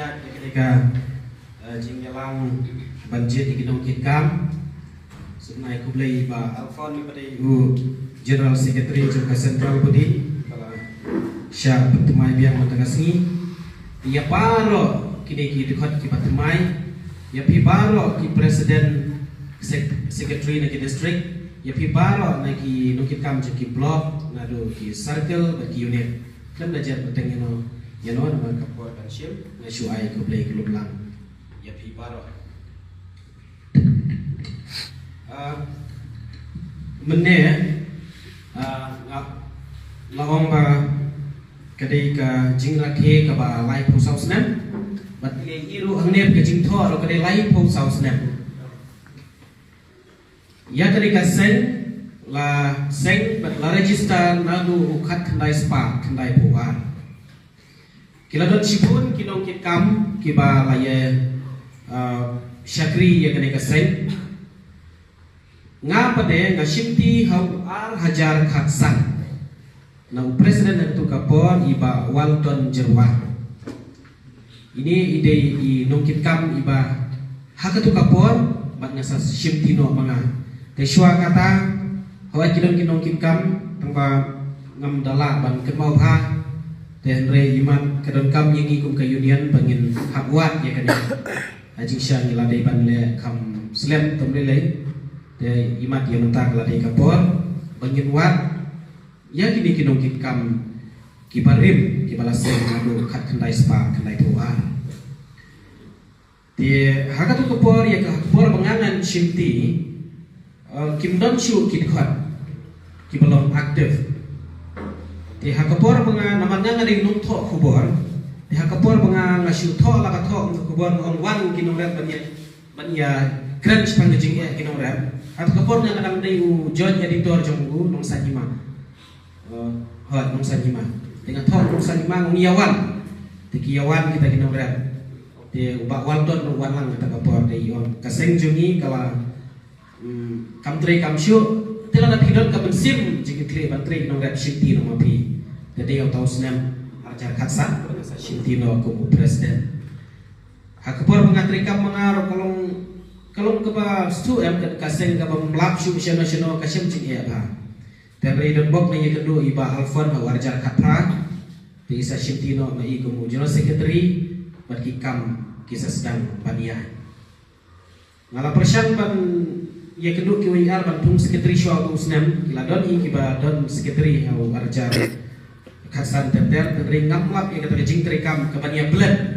rakyat ketika jinggalang banjir di Gunung Kidkam sebenarnya aku beli ba Alfon ni pada ibu General Secretary juga Central Budi kala Syah Pertemai biang Matagasni ia paro kini dekat ki Pertemai ia pi paro ki Presiden Secretary nagi district ia pi paro nagi Nukitkam ki block nado ki circle bagi unit kan belajar penting nama kapor kanship na syuai ko play klub lang ya pi paro mene laong ba kadai ka jingra ke ka ba lai pho sau snam bat le iru hangne ke jing tho ro kadai lai pho sau snam ya kadai ka seng bat la register na du ukhat khandai spa khandai puan kila don sipun kinong Kidkam kiba laye syakri ya kadai ka seng nga pade nga shimti hau ar hajar khatsan na presiden itu kapon iba Walton Jerwan ini ide i nong Kidkam iba hakatu kapon bat nga sa shimti no mga teswa kata hawa kinong Kidkam tangba ngam dala ban kemau pha tenre iman kadon kam yengi kum ka union bangin habwat ya kan ajing syang ladai ban le kam slem tomle le de imat yang mentak ladai kapor bangin wat ya kini kinong Kidkam kibarim kibalaseng ngadu khat khandai spa khandai tuar de hakatu kapor ya kapor bangangan shimti kimdon shu kidkhat kibalom aktif di hakapor mga namanya ngari nutho kubor di hakapor mga ngasyu tho la katho kubor on wan kinong rap banya crunch pangajing ya kinong rap at kapor nga kadang day u joint editor jonggu nong sanima hot nong sanima dengan tho nong sanima ngong yawan di kiyawan kita kinong rap di ubak Walton wan lang kata kapor day yon kaseng jungi kala kamtre kamsyu tela na pidon ka bensim jigi tre bantre no rap shimti no mapi jadi yang tahu senam ajar khatsan sa shimti no ko presiden hakapor mengatri kam mengar kalong ke ba stu em ka seng ka mlap shu national ka shim jing ya ba dan redon bok na yekedo iba Alfon warjar khatra di sa shimti no mai ko general secretary Kidkam kisah sedang banian ngala persyang ban ya kedua KWR bantung sekretari syua tu senam kila don i kiba don sekretari au arjar khasan terter ring ngamlap ya kata jing terekam ke bania bled